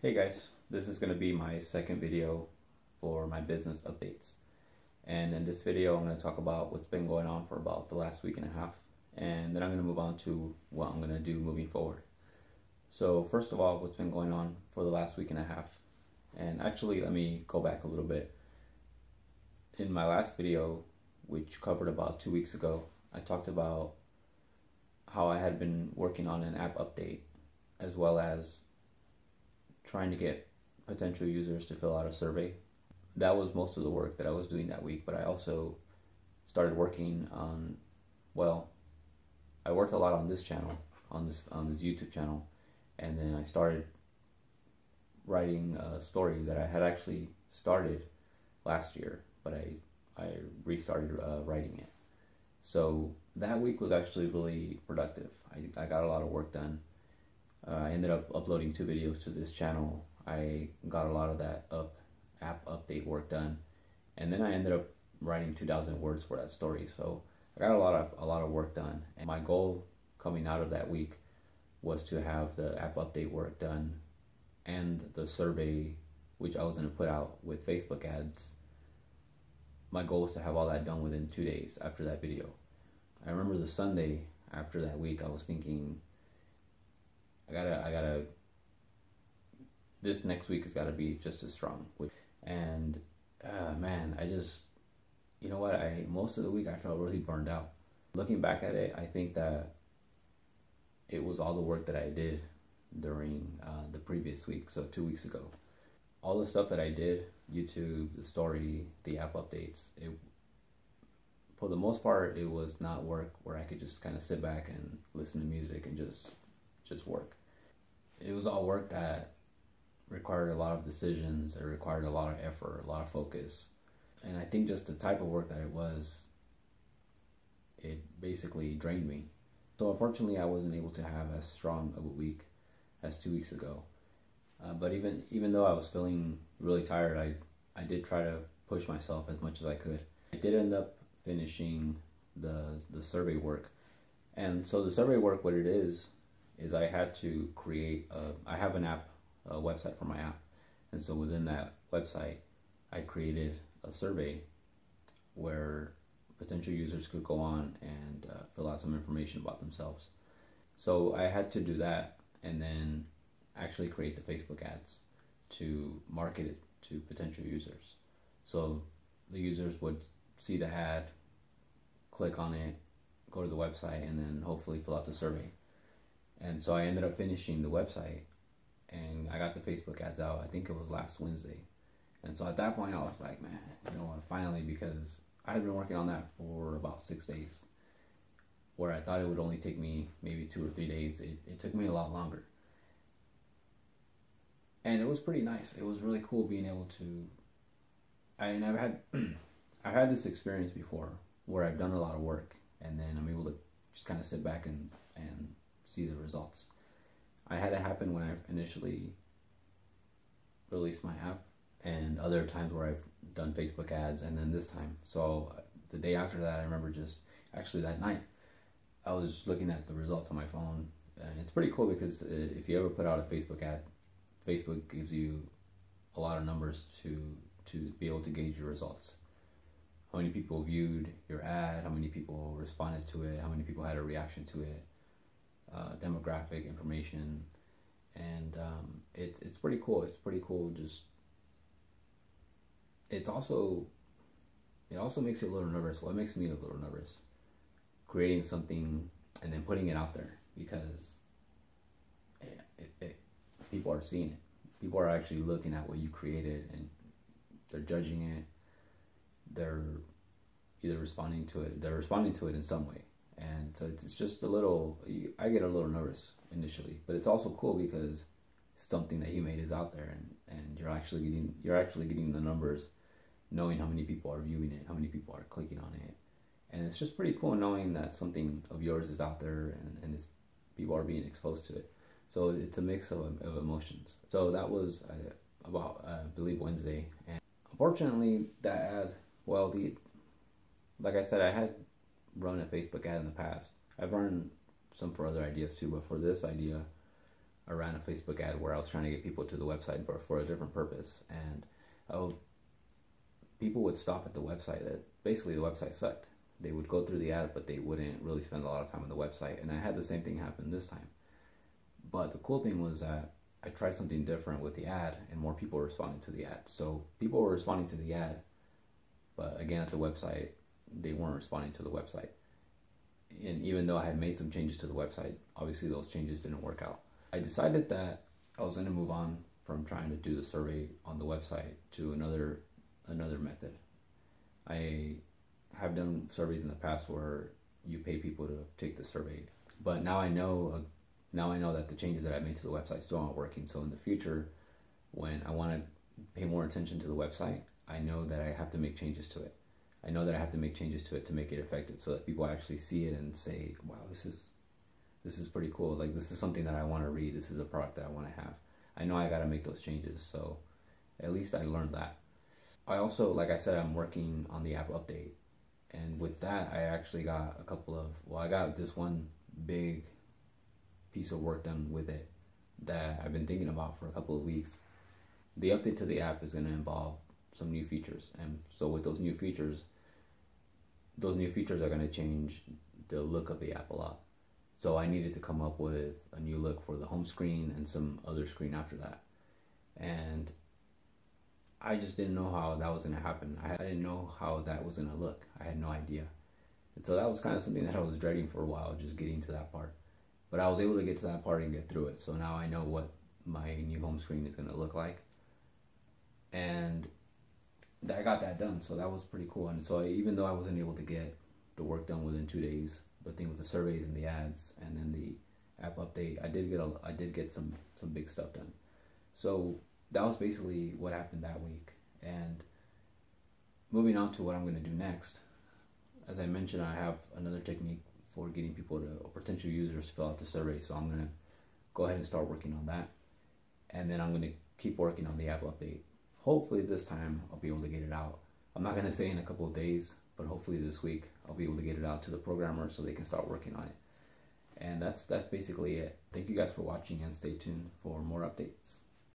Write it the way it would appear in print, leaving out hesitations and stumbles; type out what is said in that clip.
Hey guys, this is going to be my second video for my business updates. And in this video, I'm going to talk about what's been going on for about the last week and a half. And then I'm going to move on to what I'm going to do moving forward. So first of all, what's been going on for the last week and a half. And actually, let me go back a little bit. In my last video, which covered about 2 weeks ago, I talked about how I had been working on an app update as well as trying to get potential users to fill out a survey. That was most of the work that I was doing that week, but I also started working on, well, I worked a lot on this channel, on this YouTube channel, and then I started writing a story that I had actually started last year, but I restarted writing it. So that week was actually really productive. I got a lot of work done. I ended up uploading 2 videos to this channel. I got a lot of that app update work done, and then I ended up writing 2,000 words for that story. So I got a lot of work done. And my goal coming out of that week was to have the app update work done and the survey, which I was going to put out with Facebook ads. My goal was to have all that done within 2 days after that video. I remember the Sunday after that week, I was thinking, this next week has got to be just as strong. And man, you know what, most of the week I felt really burned out. Looking back at it, I think that it was all the work that I did during the previous week, so 2 weeks ago. All the stuff that I did, YouTube, the story, the app updates, for the most part, it was not work where I could just kind of sit back and listen to music and just work. It was all work that required a lot of decisions. It required a lot of effort, a lot of focus. And I think just the type of work that it basically drained me. So unfortunately, I wasn't able to have as strong of a week as 2 weeks ago. But even though I was feeling really tired, I did try to push myself as much as I could. I did end up finishing the survey work. And so the survey work, what it is I had to create I have an app, a website for my app, and so within that website I created a survey where potential users could go on and fill out some information about themselves. So I had to do that and then actually create the Facebook ads to market it to potential users. So the users would see the ad, click on it, go to the website, and then hopefully fill out the survey. And so I ended up finishing the website, and I got the Facebook ads out. I think it was last Wednesday. And so at that point, I was like, man, you know what, finally, because I had been working on that for about 6 days, where I thought it would only take me maybe 2 or 3 days. It took me a lot longer. And it was pretty nice. It was really cool being able to, I've had this experience before where I've done a lot of work, and then I'm able to just kind of sit back and see the results. I had it happen when I initially released my app, and other times where I've done Facebook ads, and then this time. So the day after that, I remember actually that night, I was looking at the results on my phone, and it's pretty cool because if you ever put out a Facebook ad, Facebook gives you a lot of numbers to be able to gauge your results. How many people viewed your ad, how many people responded to it, how many people had a reaction to it, demographic information, and it's pretty cool. It's pretty cool. It also makes you a little nervous. Well, it makes me a little nervous creating something and then putting it out there, because people are seeing it. People are actually looking at what you created, and they're judging it. They're either responding to it. They're responding to it in some way. And so it's just I get a little nervous initially, but it's also cool because something that you made is out there, and you're actually getting the numbers, knowing how many people are viewing it, how many people are clicking on it. And it's just pretty cool knowing that something of yours is out there, and people are being exposed to it. So it's a mix of emotions. So that was about, I believe, Wednesday. And unfortunately, that ad, well, like I said, I had run a Facebook ad in the past. I've run some for other ideas too, but for this idea, I ran a Facebook ad where I was trying to get people to the website, but for a different purpose. And people would stop at the website. Basically, the website sucked. They would go through the ad, but they wouldn't really spend a lot of time on the website. And I had the same thing happen this time. But the cool thing was that I tried something different with the ad, and more people were responding to the ad. So people were responding to the ad, but again, at the website, they weren't responding to the website. And even though I had made some changes to the website, obviously those changes didn't work out. I decided that I was going to move on from trying to do the survey on the website to another method. I have done surveys in the past where you pay people to take the survey, but now I know that the changes that I made to the website still aren't working. So in the future, when I want to pay more attention to the website, I know that I have to make changes to it. I know that I have to make changes to it to make it effective, so that people actually see it and say, "Wow, this is pretty cool. Like, this is something that I want to read. This is a product that I want to have." I know I got to make those changes. So at least I learned that. I also, like I said, I'm working on the app update, and with that, I actually got I got this one big piece of work done with it that I've been thinking about for a couple of weeks. The update to the app is going to involve some new features, and so with those new features are going to change the look of the app a lot. So I needed to come up with a new look for the home screen and some other screen after that, and I just didn't know how that was going to happen. I didn't know how that was going to look. I had no idea. And so that was kind of something that I was dreading for a while, just getting to that part. But I was able to get to that part and get through it. So now I know what my new home screen is going to look like. And I got that done. So that was pretty cool. And so even though I wasn't able to get the work done within 2 days, the thing with the surveys and the ads and then the app update, I did get some big stuff done. So that was basically what happened that week. And moving on to what I'm going to do next, as I mentioned, I have another technique for getting people or potential users to fill out the survey. So I'm going to go ahead and start working on that. And then I'm going to keep working on the app update. Hopefully this time I'll be able to get it out. I'm not going to say in a couple of days, but hopefully this week I'll be able to get it out to the programmers so they can start working on it. And that's basically it. Thank you guys for watching, and stay tuned for more updates.